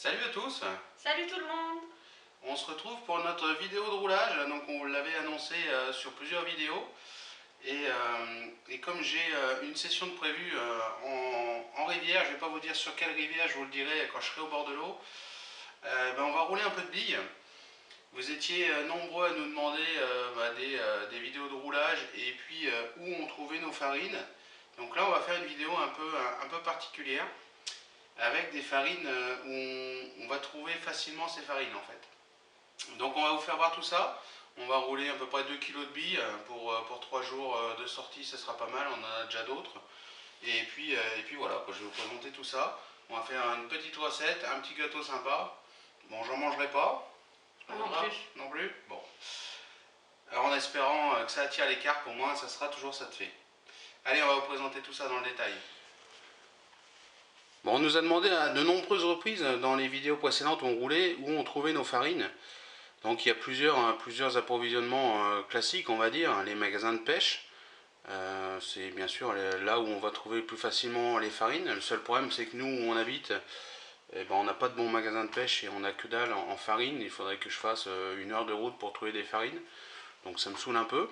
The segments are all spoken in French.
Salut à tous. Salut tout le monde. On se retrouve pour notre vidéo de roulage. Donc on l'avait annoncé sur plusieurs vidéos. Et comme j'ai une session de prévue en rivière, je ne vais pas vous dire sur quelle rivière, je vous le dirai quand je serai au bord de l'eau, on va rouler un peu de billes. Vous étiez nombreux à nous demander des vidéos de roulage et puis où on trouvait nos farines. Donc là on va faire une vidéo un peu particulière avec des farines où on va trouver facilement ces farines en fait. Donc on va vous faire voir tout ça. On va rouler à peu près 2 kg de billes pour 3 jours de sortie, ce sera pas mal, on en a déjà d'autres. Et puis voilà, je vais vous présenter tout ça. On va faire une petite recette, un petit gâteau sympa. Bon, j'en mangerai pas. Non plus. Non plus. Bon. Alors en espérant que ça attire les carpes, au moins ça sera toujours ça de fait. Allez, on va vous présenter tout ça dans le détail. Bon, on nous a demandé à de nombreuses reprises dans les vidéos précédentes où on roulait, où on trouvait nos farines. Donc il y a plusieurs approvisionnements classiques, on va dire, les magasins de pêche. C'est bien sûr là où on va trouver plus facilement les farines. Le seul problème, c'est que nous, où on habite, on n'a pas de bon magasin de pêche et on n'a que dalle en farine. Il faudrait que je fasse 1 heure de route pour trouver des farines. Donc ça me saoule un peu.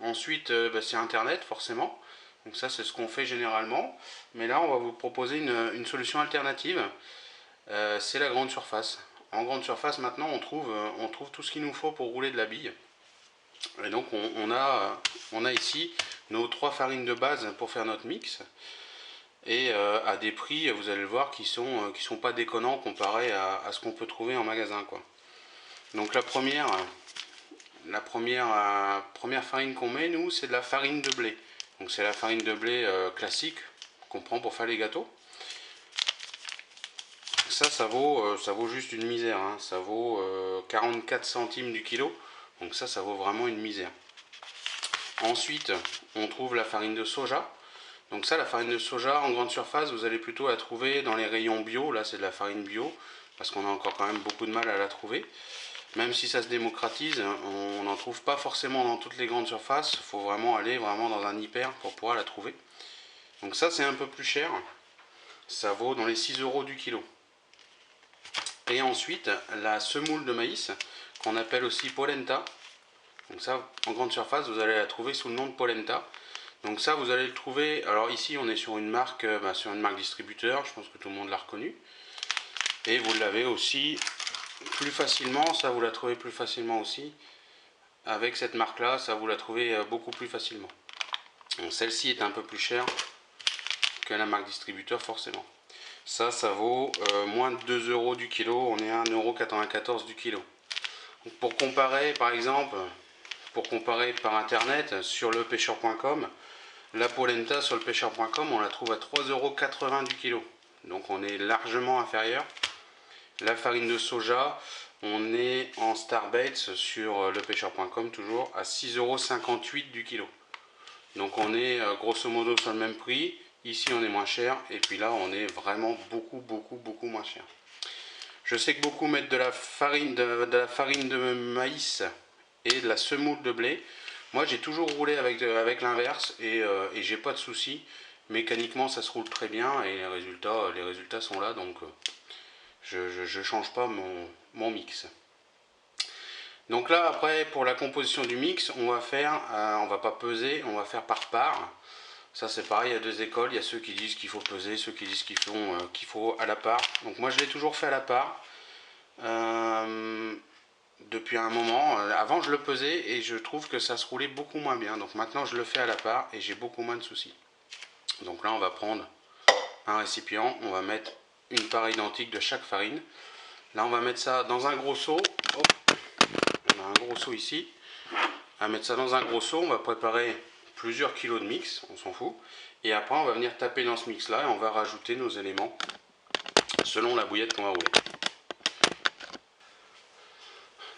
Ensuite, c'est Internet, forcément. Donc ça, c'est ce qu'on fait généralement. Mais là, on va vous proposer une solution alternative. C'est la grande surface. En grande surface, maintenant, on trouve tout ce qu'il nous faut pour rouler de la bille. Et donc, on a ici nos 3 farines de base pour faire notre mix. Et à des prix, vous allez le voir, qui sont pas déconnants comparé à ce qu'on peut trouver en magasin, quoi. Donc première farine qu'on met, nous, c'est de la farine de blé. Donc c'est la farine de blé classique qu'on prend pour faire les gâteaux. Ça vaut juste une misère, hein. Ça vaut 44 centimes du kilo. Donc ça vaut vraiment une misère. Ensuite, on trouve la farine de soja. Donc ça, la farine de soja, en grande surface, vous allez plutôt la trouver dans les rayons bio. Là, c'est de la farine bio, parce qu'on a encore quand même beaucoup de mal à la trouver. Même si ça se démocratise, on n'en trouve pas forcément dans toutes les grandes surfaces. Il faut vraiment aller dans un hyper pour pouvoir la trouver. Donc ça, c'est un peu plus cher. Ça vaut dans les 6 euros du kilo. Et ensuite, la semoule de maïs, qu'on appelle aussi polenta. Donc ça, en grande surface, vous allez la trouver sous le nom de polenta. Donc ça, vous allez le trouver. Alors ici, on est sur une marque distributeur. Je pense que tout le monde l'a reconnu. Et vous l'avez aussi plus facilement. Ça, vous la trouvez plus facilement aussi. Avec cette marque-là, ça vous la trouvez beaucoup plus facilement. Celle-ci est un peu plus chère que la marque distributeur, forcément. Ça vaut moins de 2 euros du kilo. On est à 1,94 € du kilo. Donc pour comparer, par exemple, par internet, sur lepêcheur.com, la polenta sur lepêcheur.com, on la trouve à 3,80 € du kilo. Donc on est largement inférieur. La farine de soja, on est en Starbaits sur lepêcheur.com toujours à 6,58 € du kilo. Donc on est grosso modo sur le même prix. Ici on est moins cher et puis là on est vraiment beaucoup moins cher. Je sais que beaucoup mettent de la farine de maïs et de la semoule de blé. Moi j'ai toujours roulé avec l'inverse et j'ai pas de soucis. Mécaniquement ça se roule très bien et les résultats sont là, donc je change pas mon mix. Donc là après, pour la composition du mix, on va pas peser, on va faire par part. Ça c'est pareil, il y a 2 écoles, il y a ceux qui disent qu'il faut peser, ceux qui disent qu'il faut à la part. Donc moi je l'ai toujours fait à la part. Depuis un moment, avant je le pesais et je trouve que ça se roulait beaucoup moins bien. Donc maintenant je le fais à la part et j'ai beaucoup moins de soucis. Donc là on va prendre un récipient, on va mettre une part identique de chaque farine. Là on va mettre ça dans un gros seau. Hop. On a un gros seau ici. On va mettre ça dans un gros seau, on va préparer plusieurs kilos de mix, on s'en fout. Et après on va venir taper dans ce mix là et on va rajouter nos éléments selon la bouillette qu'on va rouler.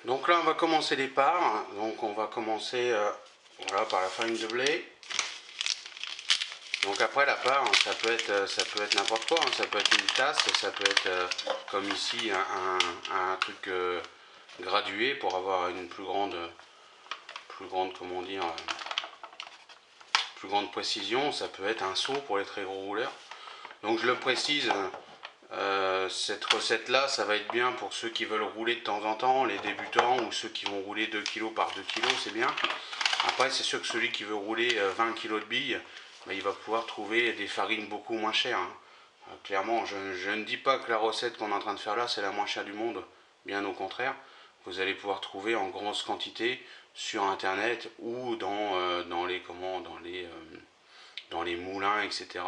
Donc là on va commencer les parts. Donc on va commencer par la farine de blé. Donc après la part, ça peut être n'importe quoi, hein. Ça peut être une tasse, ça peut être comme ici un truc gradué pour avoir une plus grande comment dire, plus grande précision. Ça peut être un seau pour les très gros rouleurs. Donc je le précise, Cette recette là, ça va être bien pour ceux qui veulent rouler de temps en temps, les débutants ou ceux qui vont rouler 2 kg par 2 kg, c'est bien. Après, c'est sûr que celui qui veut rouler 20 kg de billes, bah, il va pouvoir trouver des farines beaucoup moins chères, hein. Clairement, je ne dis pas que la recette qu'on est en train de faire là, c'est la moins chère du monde, bien au contraire. Vous allez pouvoir trouver en grosse quantité sur internet ou dans les moulins, etc.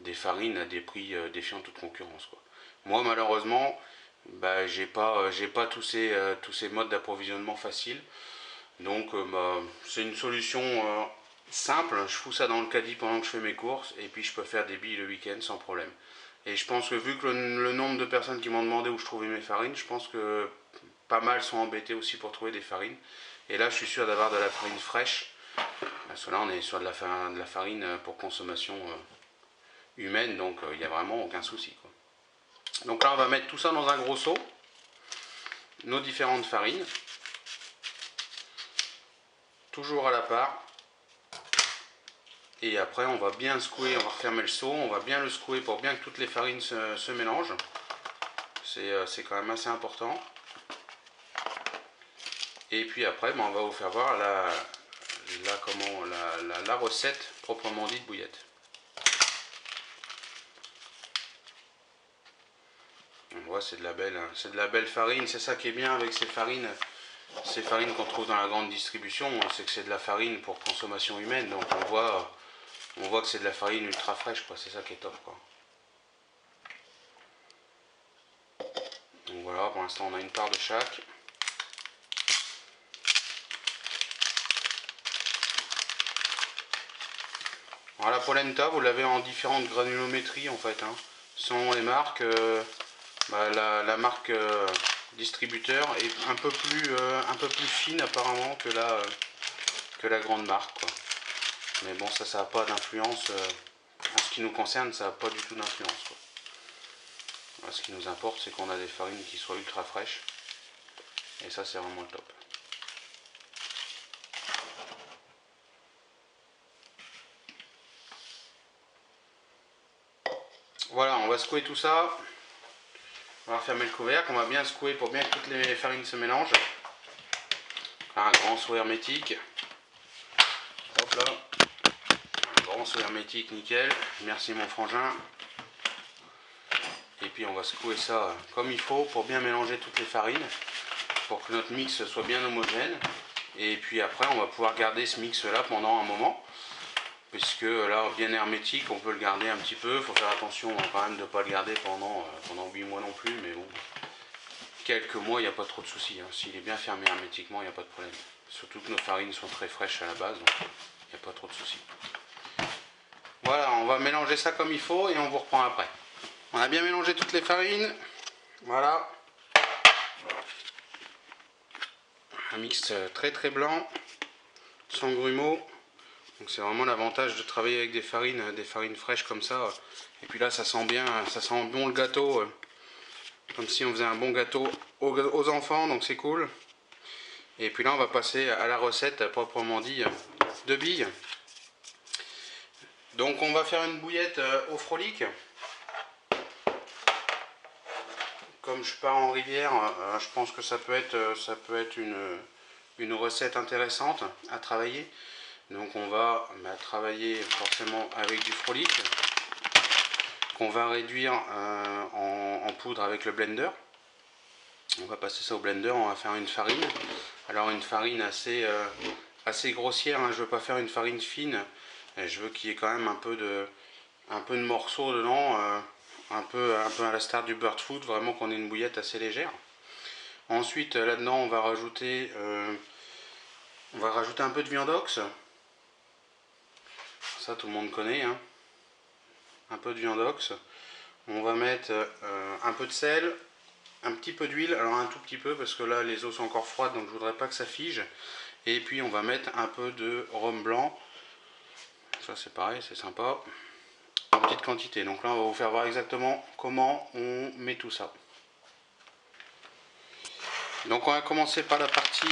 des farines à des prix défiant toute concurrence, quoi. Moi, malheureusement, bah, j'ai pas tous ces modes d'approvisionnement faciles. Donc bah, c'est une solution simple. Je fous ça dans le caddie pendant que je fais mes courses et puis je peux faire des billes le week-end sans problème. Et je pense que vu que le nombre de personnes qui m'ont demandé où je trouvais mes farines, je pense que pas mal sont embêtés aussi pour trouver des farines. Et là, je suis sûr d'avoir de la farine fraîche. Parce que là, on est sur de la farine pour consommation humaine, donc il n'y a vraiment aucun souci, quoi. Donc là, on va mettre tout ça dans un gros seau, nos différentes farines, toujours à la part. Et après, on va bien secouer, on va refermer le seau, on va bien le secouer pour bien que toutes les farines se mélangent. C'est quand même assez important. Et puis après, ben, on va vous faire voir la recette proprement dite bouillette. On voit, c'est de la belle farine. C'est ça qui est bien avec ces farines qu'on trouve dans la grande distribution, c'est que c'est de la farine pour consommation humaine. Donc on voit que c'est de la farine ultra fraîche, quoi. C'est ça qui est top, quoi. Donc voilà, pour l'instant on a une part de chaque. Alors la polenta, vous l'avez en différentes granulométries en fait, hein. Selon les marques, bah, la marque distributeur est un peu plus fine apparemment que la grande marque, quoi. Mais bon, ça n'a pas d'influence. En ce qui nous concerne, ça n'a pas du tout d'influence, quoi. Alors, ce qui nous importe, c'est qu'on a des farines qui soient ultra fraîches. Et ça, c'est vraiment le top. Voilà, on va secouer tout ça. On va refermer le couvercle. On va bien secouer pour bien que toutes les farines se mélangent. Un grand seau hermétique. Hop là. Un grand seau hermétique, nickel. Merci mon frangin. Et puis on va secouer ça comme il faut pour bien mélanger toutes les farines, pour que notre mix soit bien homogène. Et puis après on va pouvoir garder ce mix là pendant un moment, puisque là bien hermétique on peut le garder un petit peu. Il faut faire attention quand même de ne pas le garder pendant 8 mois non plus, mais bon, quelques mois il n'y a pas trop de soucis, hein. S'il est bien fermé hermétiquement, il n'y a pas de problème. Surtout que nos farines sont très fraîches à la base, donc il n'y a pas trop de soucis. Voilà, on va mélanger ça comme il faut et on vous reprend après. On a bien mélangé toutes les farines. Voilà. Un mix très très blanc, sans grumeaux. Donc c'est vraiment l'avantage de travailler avec des farines fraîches comme ça. Et puis là ça sent bien, ça sent bon le gâteau. Comme si on faisait un bon gâteau aux enfants, donc c'est cool. Et puis là on va passer à la recette proprement dit de billes. Donc on va faire une bouillette au frolic. Comme je pars en rivière, je pense que ça peut être une recette intéressante à travailler. Donc on va travailler forcément avec du frolic qu'on va réduire en poudre avec le blender. On va passer ça au blender, on va faire une farine. Alors une farine assez grossière, hein. Je ne veux pas faire une farine fine, je veux qu'il y ait quand même un peu de morceaux dedans, un peu à la star du bird food, vraiment qu'on ait une bouillette assez légère. Ensuite là-dedans on va rajouter un peu de viande ox. Ça tout le monde connaît, hein. Un peu de viande ox. On va mettre un peu de sel, un petit peu d'huile, alors un tout petit peu parce que là les eaux sont encore froides donc je voudrais pas que ça fige. Et puis on va mettre un peu de rhum blanc. Ça c'est pareil, c'est sympa. En petite quantité. Donc là on va vous faire voir exactement comment on met tout ça. Donc on va commencer par la partie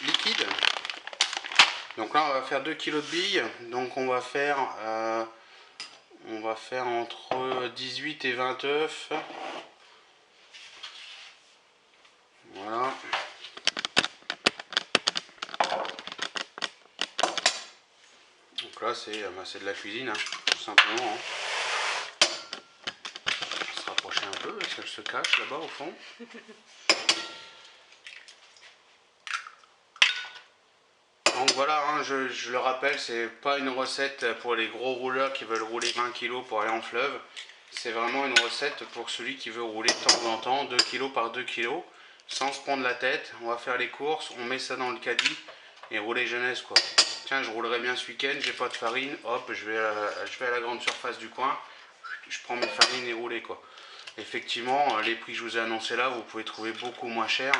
liquide. Donc là on va faire 2 kg de billes. Donc on va faire On va faire entre 18 et 20 œufs. Voilà. Donc là c'est de la cuisine, hein, tout simplement. Hein. On va se rapprocher un peu parce qu'elle se cache là-bas au fond. Donc voilà, hein, je le rappelle, c'est pas une recette pour les gros rouleurs qui veulent rouler 20 kg pour aller en fleuve. C'est vraiment une recette pour celui qui veut rouler de temps en temps, 2 kg par 2 kg, sans se prendre la tête. On va faire les courses, on met ça dans le caddie et rouler jeunesse quoi. Tiens, je roulerai bien ce week-end, j'ai pas de farine, hop, je vais à la grande surface du coin, je prends mes farines et rouler quoi. Effectivement, les prix que je vous ai annoncés là, vous pouvez trouver beaucoup moins cher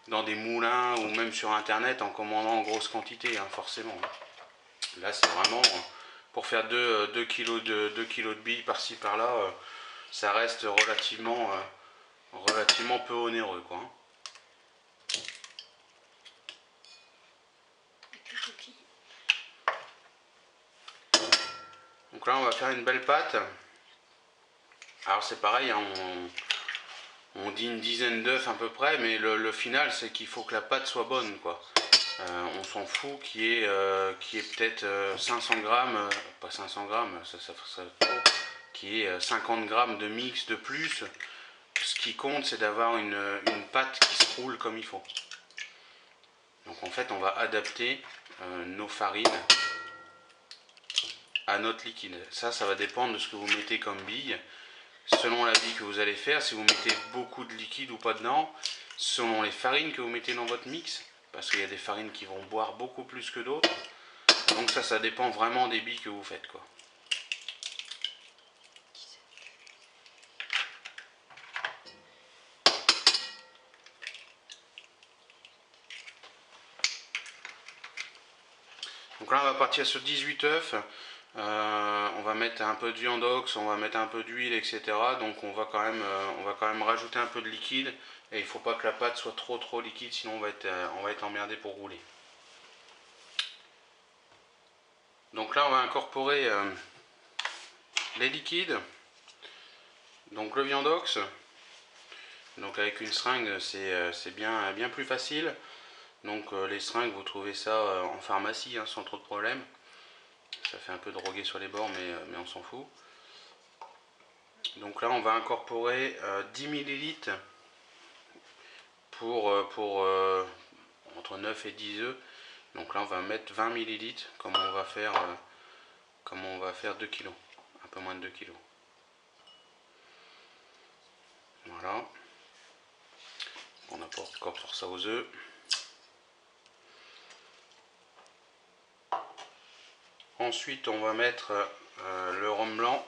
dans des moulins ou même sur internet en commandant en grosse quantité, hein, forcément. Là, c'est vraiment pour faire 2 kg de billes par-ci par-là, ça reste relativement peu onéreux quoi. Donc là, on va faire une belle pâte. Alors c'est pareil, hein, on dit une dizaine d'œufs à peu près, mais le final c'est qu'il faut que la pâte soit bonne quoi. On s'en fout qu'il y ait peut-être 500 grammes, pas 500 grammes, ça trop, qu'il y ait 50 grammes de mix de plus. Ce qui compte c'est d'avoir une pâte qui se roule comme il faut. Donc en fait on va adapter nos farines à notre liquide. Ça va dépendre de ce que vous mettez comme bille. Selon la bille que vous allez faire, si vous mettez beaucoup de liquide ou pas dedans, selon les farines que vous mettez dans votre mix, parce qu'il y a des farines qui vont boire beaucoup plus que d'autres. Donc ça dépend vraiment des billes que vous faites quoi. Donc là on va partir sur 18 œufs. On va mettre un peu de viandox, on va mettre un peu d'huile, etc. Donc on va quand même rajouter un peu de liquide. Et il ne faut pas que la pâte soit trop liquide, sinon on va être emmerdé pour rouler. Donc là on va incorporer les liquides. Donc le viandox. Donc avec une seringue c'est bien plus facile. Donc les seringues vous trouvez ça en pharmacie hein, sans trop de problème. Ça fait un peu drogué sur les bords mais on s'en fout. Donc là on va incorporer 10 ml pour entre 9 et 10 œufs. Donc là on va mettre 20 ml comme on va faire 2 kg, un peu moins de 2 kg. Voilà. On apporte encore pour ça aux œufs. Ensuite on va mettre le rhum blanc.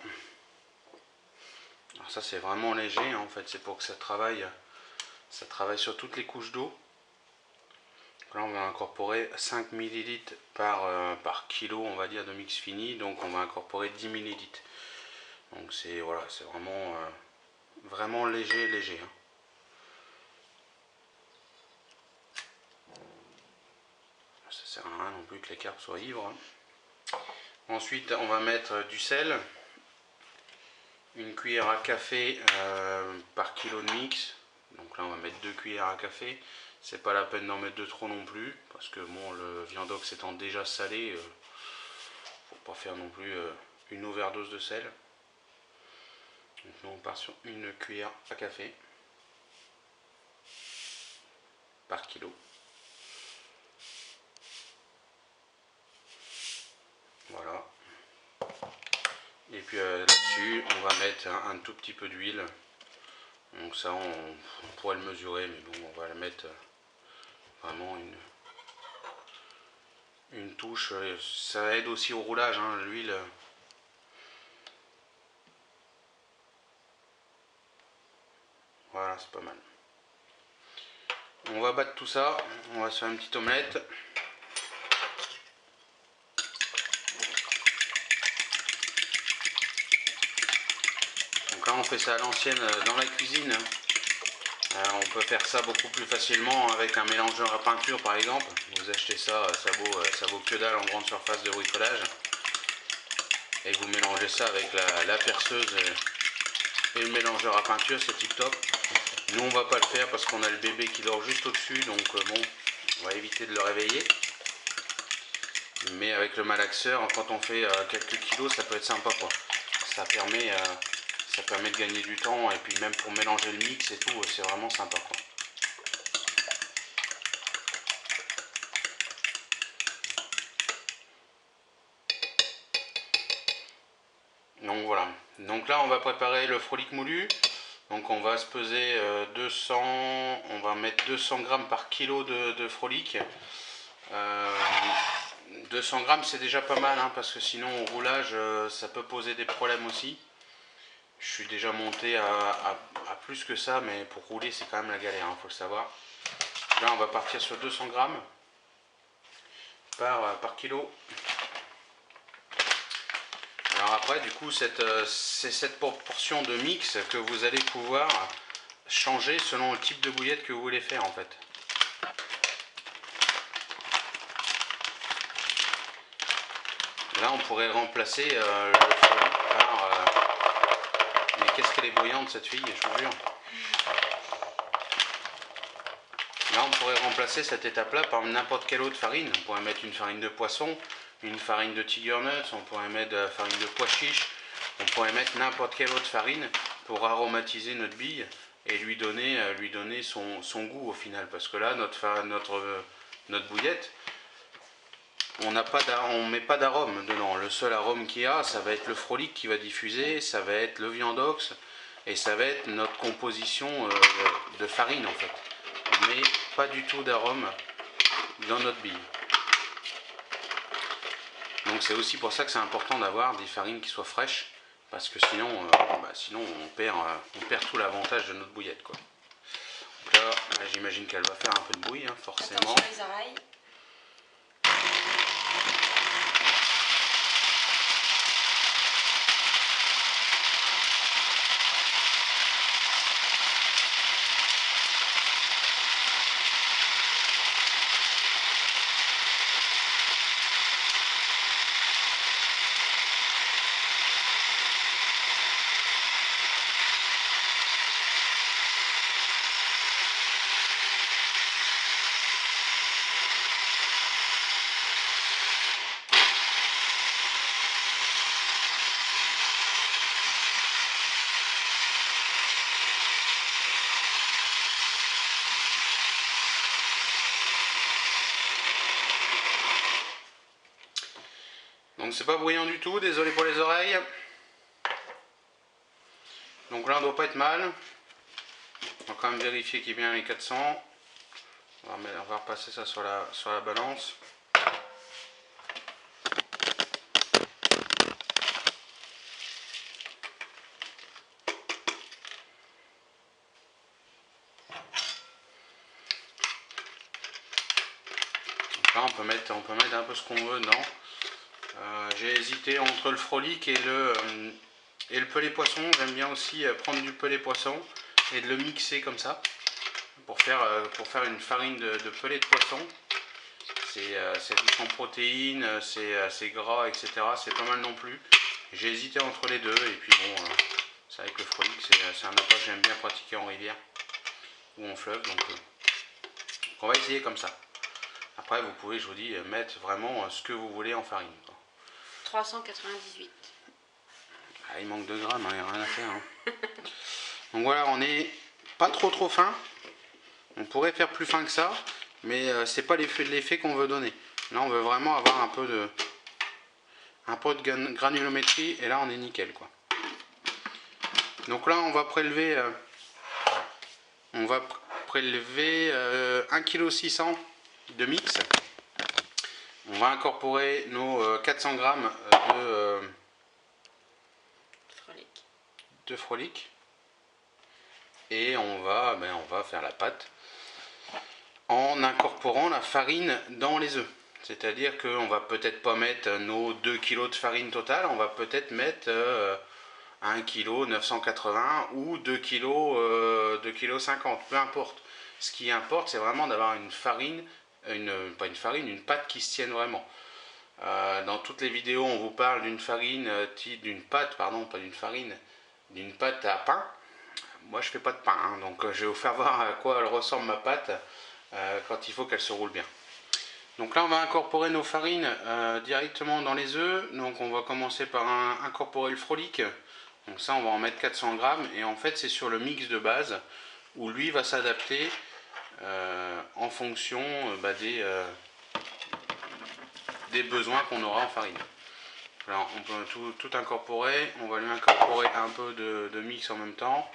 Alors ça c'est vraiment léger hein, en fait, c'est pour que ça travaille sur toutes les couches d'eau. Là on va incorporer 5 ml par kilo on va dire de mix fini, donc on va incorporer 10 ml. Donc c'est voilà, c'est vraiment léger hein. Ça sert à rien non plus que les carpes soient ivres hein. Ensuite on va mettre du sel, une cuillère à café par kilo de mix. Donc là on va mettre 2 cuillères à café. C'est pas la peine d'en mettre de trop non plus, parce que bon, le viandox étant déjà salé, faut pas faire non plus une overdose de sel. Donc nous on part sur une cuillère à café par kilo. Voilà. Et puis là-dessus on va mettre un tout petit peu d'huile. Donc ça on pourrait le mesurer, mais bon on va le mettre vraiment une touche. Ça aide aussi au roulage hein, l'huile. Voilà, c'est pas mal. On va battre tout ça, on va se faire une petite omelette. Donc là on fait ça à l'ancienne dans la cuisine. On peut faire ça beaucoup plus facilement avec un mélangeur à peinture par exemple. Vous achetez ça, ça vaut que dalle en grande surface de bricolage. Et vous mélangez ça avec la perceuse et le mélangeur à peinture, c'est tip top. Nous on va pas le faire parce qu'on a le bébé qui dort juste au-dessus, donc bon, on va éviter de le réveiller. Mais avec le malaxeur, quand on fait quelques kilos, ça peut être sympa quoi. Ça permet de gagner du temps et puis même pour mélanger le mix et tout, c'est vraiment sympa quoi. Donc voilà. Donc là on va préparer le frolic moulu. Donc on va se peser 200, on va mettre 200 grammes par kilo de frolic. 200 grammes c'est déjà pas mal hein, parce que sinon au roulage ça peut poser des problèmes aussi. Je suis déjà monté à plus que ça, mais pour rouler c'est quand même la galère, hein, faut le savoir. Là on va partir sur 200 grammes par kilo. Alors après du coup c'est cette proportion de mix que vous allez pouvoir changer selon le type de bouillette que vous voulez faire en fait. Là on pourrait remplacer le frolic par... mais qu'est-ce qu'elle est bruyante cette fille, je vous jure. Là on pourrait remplacer cette étape là par n'importe quelle autre farine. On pourrait mettre une farine de poisson, une farine de tiger nuts, on pourrait mettre de la farine de pois chiche, on pourrait mettre n'importe quelle autre farine pour aromatiser notre bille et lui donner son goût au final. Parce que là notre bouillette, on ne met pas d'arôme dedans. Le seul arôme qu'il y a, ça va être le frolic qui va diffuser, ça va être le viandox et ça va être notre composition de farine en fait. Mais pas du tout d'arôme dans notre bille. Donc c'est aussi pour ça que c'est important d'avoir des farines qui soient fraîches, parce que sinon, on perd tout l'avantage de notre bouillette quoi. Donc là j'imagine qu'elle va faire un peu de bruit hein, forcément. Attention les oreilles. Donc c'est pas bruyant du tout, désolé pour les oreilles. Donc là on doit pas être mal. On va quand même vérifier qu'il y ait bien les 400. On va repasser ça sur la balance. Donc là on peut mettre un peu ce qu'on veut dedans. J'ai hésité entre le frolic et le pelé poisson. J'aime bien aussi prendre du pelé poisson et de le mixer comme ça pour faire une farine de pelé de poisson. C'est riche en protéines, c'est gras, etc. C'est pas mal non plus. J'ai hésité entre les deux et puis bon, c'est vrai que le frolic c'est un appât que j'aime bien pratiquer en rivière ou en fleuve, donc on va essayer comme ça. Après vous pouvez, je vous dis, mettre vraiment ce que vous voulez en farine. 398. Ah, il manque 2 grammes, il n'y a rien à faire. Hein. Donc voilà, on est pas trop fin. On pourrait faire plus fin que ça, mais c'est pas l'effet qu'on veut donner. Là, on veut vraiment avoir un peu de granulométrie, et là, on est nickel, quoi. Donc là, on va prélever 1,6 kg de mix. On va incorporer nos 400 grammes de frolic. Et on va faire la pâte en incorporant la farine dans les œufs. C'est-à-dire qu'on va peut-être pas mettre nos 2 kg de farine totale, on va peut-être mettre 1 kg 980 ou 2 kg 50, peu importe. Ce qui importe, c'est vraiment d'avoir une farine, une pâte qui se tienne vraiment. Dans toutes les vidéos, on vous parle d'une farine, d'une pâte, pardon, pas d'une farine, d'une pâte à pain. Moi, je fais pas de pain, hein, donc je vais vous faire voir à quoi elle ressemble ma pâte quand il faut qu'elle se roule bien. Donc là, on va incorporer nos farines directement dans les œufs. Donc on va commencer par incorporer le frolic. Donc ça, on va en mettre 400 grammes. Et en fait, c'est sur le mix de base où lui va s'adapter en fonction des besoins qu'on aura en farine. Alors, on peut tout incorporer. On va lui incorporer un peu de mix en même temps.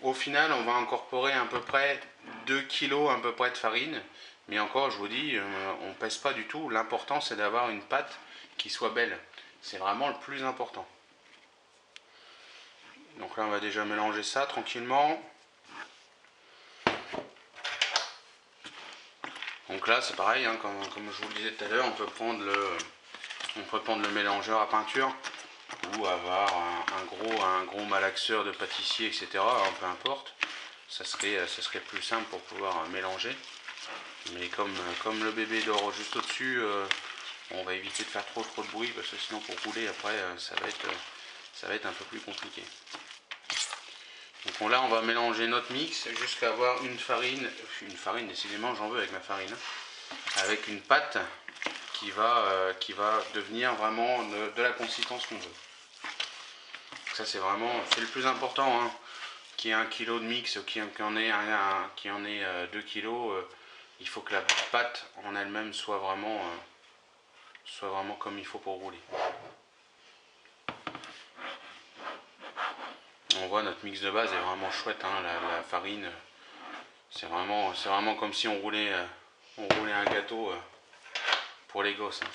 Au final, on va incorporer à peu près 2 kg à peu près de farine. Mais encore, je vous dis, on ne pèse pas du tout. L'important, c'est d'avoir une pâte qui soit belle. C'est vraiment le plus important. Donc là, on va déjà mélanger ça tranquillement. Donc là, c'est pareil, hein, comme je vous le disais tout à l'heure, on peut prendre le mélangeur à peinture ou avoir un gros malaxeur de pâtissier, etc. Hein, peu importe. Ça serait plus simple pour pouvoir mélanger. Mais comme le bébé dort juste au-dessus, on va éviter de faire trop de bruit parce que sinon pour rouler après ça va être un peu plus compliqué. Donc là on va mélanger notre mix jusqu'à avoir une farine, décidément j'en veux avec ma farine, avec une pâte qui va devenir vraiment de la consistance qu'on veut. Ça c'est le plus important, hein. Qu'il y ait 1 kg de mix, qu'il y en ait 2 kg, il faut que la pâte en elle-même soit vraiment comme il faut pour rouler. On voit notre mix de base est vraiment chouette, hein, la farine, c'est vraiment comme si on roulait un gâteau pour les gosses. Hein.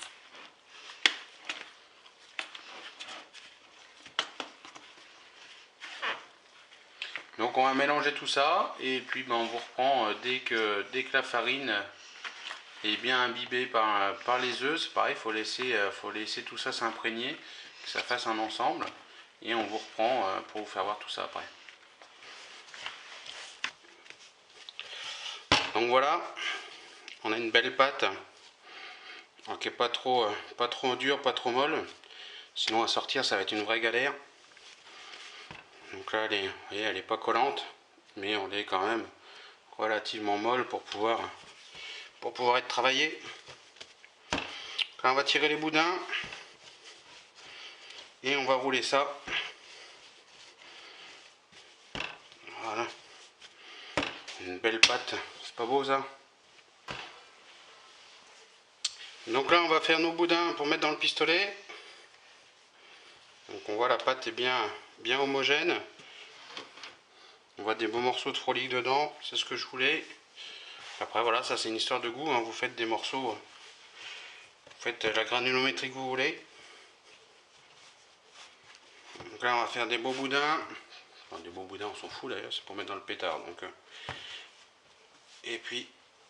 Donc on va mélanger tout ça et puis on vous reprend dès que la farine est bien imbibée par les œufs. C'est pareil, faut laisser tout ça s'imprégner, que ça fasse un ensemble et on vous reprend pour vous faire voir tout ça après. Donc voilà, on a une belle pâte qui n'est pas trop dure, pas trop molle. Sinon à sortir ça va être une vraie galère. Donc là elle est pas collante, mais on est quand même relativement molle pour pouvoir être travaillée. Là on va tirer les boudins et on va rouler ça. Voilà. Une belle pâte, c'est pas beau ça? Donc là on va faire nos boudins pour mettre dans le pistolet. Donc on voit la pâte est bien homogène. On voit des beaux morceaux de frolic dedans, c'est ce que je voulais. Après voilà, ça c'est une histoire de goût, hein. Vous faites des morceaux, vous faites la granulométrie que vous voulez. Donc là on va faire des beaux boudins. Enfin, des beaux boudins on s'en fout d'ailleurs, c'est pour mettre dans le pétard. Donc, et puis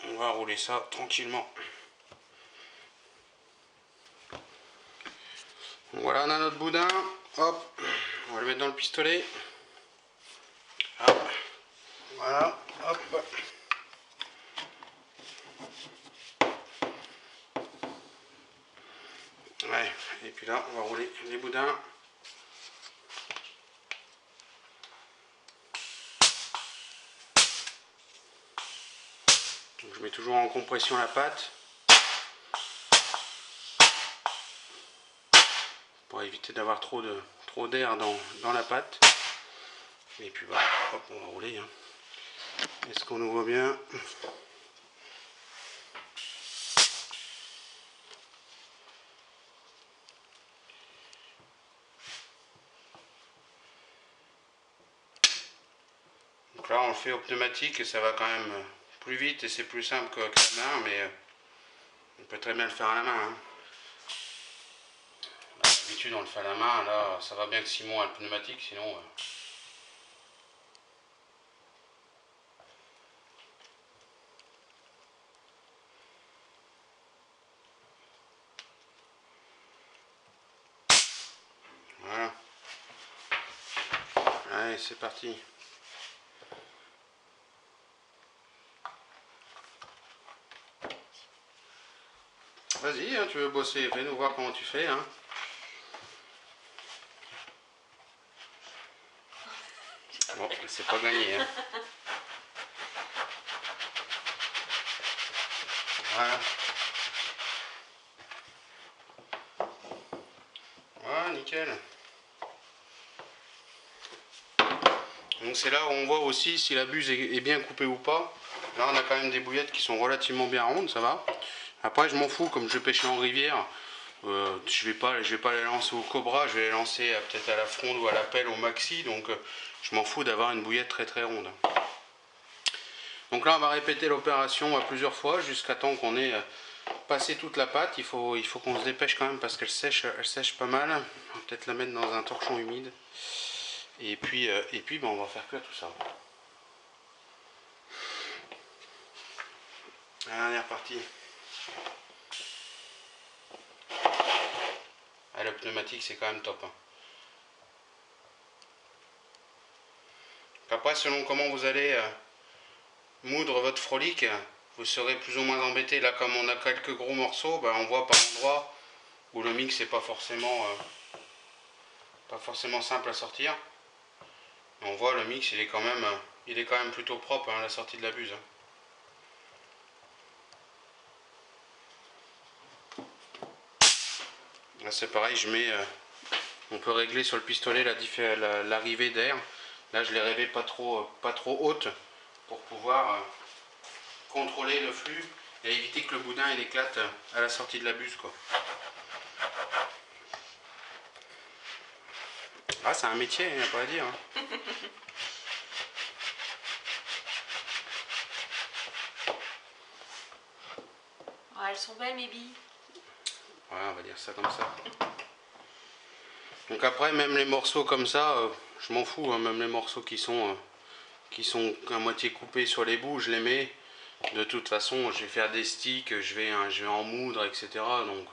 on va rouler ça tranquillement. Donc, voilà, on a notre boudin. Hop, on va le mettre dans le pistolet. Hop. Voilà, hop. Ouais, et puis là on va rouler les boudins. Donc, je mets toujours en compression la pâte pour éviter d'avoir trop d'air dans la pâte. Et puis voilà, hop, on va rouler. Hein. Est-ce qu'on nous voit bien? Donc là on le fait au pneumatique et ça va quand même plus vite et c'est plus simple qu'à la main, mais on peut très bien le faire à la main. Hein. D'habitude on le fait à la main, là ça va bien que Simon a le pneumatique, sinon... Voilà. Allez, c'est parti. Vas-y, hein, tu veux bosser, fais-nous voir comment tu fais. Hein. Bon, c'est pas gagné. Hein. Voilà. Voilà, nickel. Donc c'est là où on voit aussi si la buse est bien coupée ou pas. Là on a quand même des bouillettes qui sont relativement bien rondes, ça va. Après je m'en fous, comme je pêche en rivière, je vais pas les lancer au cobra, je vais les lancer peut-être à la fronde ou à la pelle au maxi, donc je m'en fous d'avoir une bouillette très très ronde. Donc là on va répéter l'opération plusieurs fois jusqu'à temps qu'on ait passé toute la pâte. Il faut qu'on se dépêche quand même parce qu'elle sèche pas mal. On va peut-être la mettre dans un torchon humide. Et puis ben, on va faire cuire tout ça. Allez, reparti. Ah, le pneumatique c'est quand même top. Hein. Après selon comment vous allez moudre votre frolic, vous serez plus ou moins embêté. Là comme on a quelques gros morceaux, ben, on voit par endroits où le mix n'est pas forcément simple à sortir. On voit le mix il est quand même plutôt propre hein, à la sortie de la buse. Hein. Là c'est pareil, on peut régler sur le pistolet l'arrivée d'air. Là je l'ai réglé pas trop haute pour pouvoir contrôler le flux et éviter que le boudin il éclate à la sortie de la buse quoi. Ah c'est un métier, il n'y a pas à dire. Hein. Oh, elles sont belles mes billes. Ouais, on va dire ça comme ça. Donc après même les morceaux comme ça, je m'en fous, hein, même les morceaux qui sont à moitié coupés sur les bouts, je les mets. De toute façon, je vais faire des sticks, je vais en moudre, etc. Donc,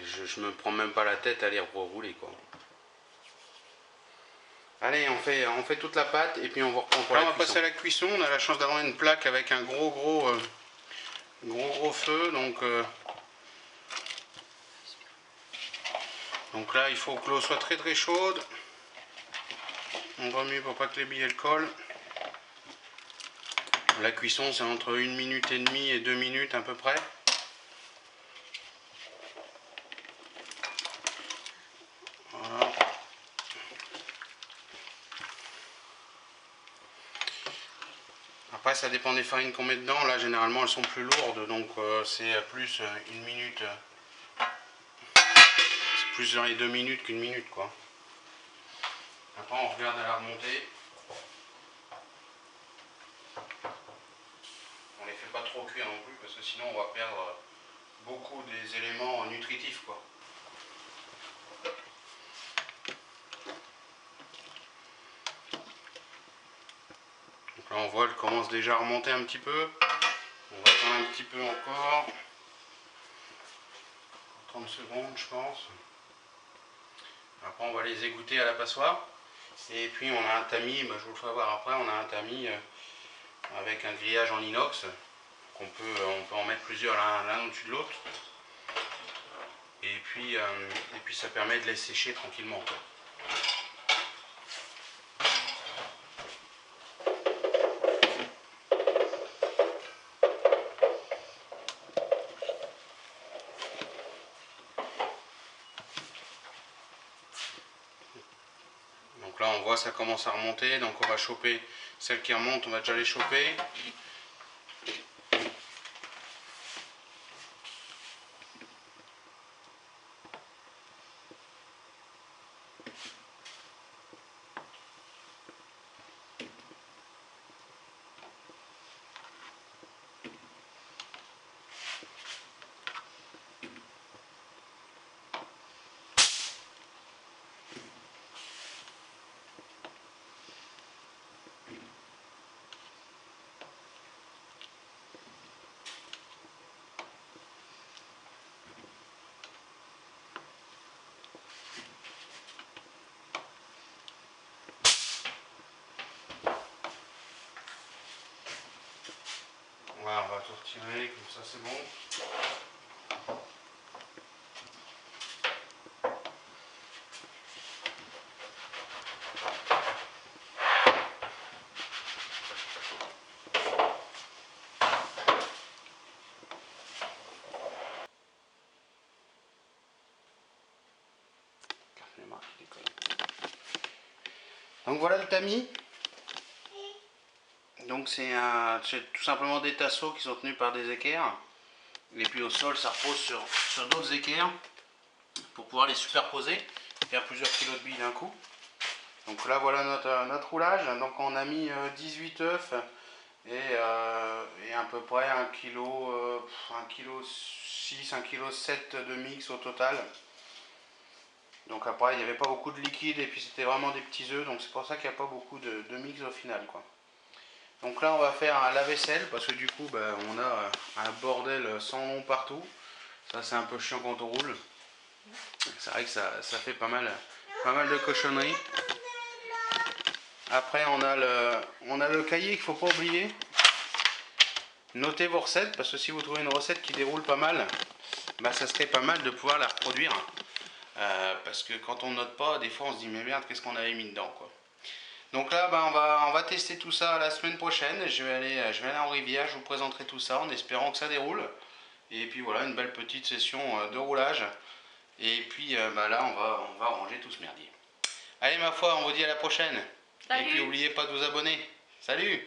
je me prends même pas la tête à les rouler, quoi. Allez, on fait toute la pâte et puis on va reprendre pour la cuisson. On va passer à la cuisson. On a la chance d'avoir une plaque avec un gros feu. Donc là, il faut que l'eau soit très très chaude. On remue pour pas que les billes elles collent. La cuisson, c'est entre 1 minute et demie et 2 minutes à peu près. Voilà. Après, ça dépend des farines qu'on met dedans. Là, généralement, elles sont plus lourdes, donc c'est plus 1 minute. C'est plus dans les 2 minutes qu'1 minute, quoi. Après, on regarde à la remontée. On les fait pas trop cuire non plus, parce que sinon, on va perdre beaucoup des éléments nutritifs, quoi. Donc là, on voit, elle commence déjà à remonter un petit peu. On va attendre un petit peu encore. 30 secondes, je pense. Après, on va les égoutter à la passoire. Et puis, on a un tamis, je vous le ferai voir après, on a un tamis avec un grillage en inox. On peut en mettre plusieurs l'un au-dessus de l'autre. Et puis ça permet de les sécher tranquillement. Donc là on voit ça commence à remonter, donc on va choper celles qui remontent, on va déjà les choper. Voilà, on va tout retirer, comme ça c'est bon. Donc voilà le tamis. Donc c'est tout simplement des tasseaux qui sont tenus par des équerres. Et puis au sol ça repose sur d'autres équerres pour pouvoir les superposer, faire plusieurs kilos de billes d'un coup. Donc là voilà notre roulage. Donc on a mis 18 œufs et à peu près 1 kg, 1 kg 6, 1 kg 7 de mix au total. Donc après il n'y avait pas beaucoup de liquide et puis c'était vraiment des petits œufs, donc c'est pour ça qu'il n'y a pas beaucoup de mix au final, quoi. Donc là on va faire un lave-vaisselle parce que du coup on a un bordel sans nom partout. Ça c'est un peu chiant quand on roule. C'est vrai que ça fait pas mal de cochonneries. Après on a le cahier qu'il ne faut pas oublier. Notez vos recettes parce que si vous trouvez une recette qui déroule pas mal, ça serait pas mal de pouvoir la reproduire. Parce que quand on note pas, des fois on se dit mais merde, qu'est-ce qu'on avait mis dedans, quoi. Donc là on va tester tout ça la semaine prochaine. Je vais aller en rivière, je vous présenterai tout ça en espérant que ça déroule. Et puis voilà, une belle petite session de roulage. Et puis là on va ranger tout ce merdier. Allez ma foi, on vous dit à la prochaine. Salut. Et puis n'oubliez pas de vous abonner. Salut.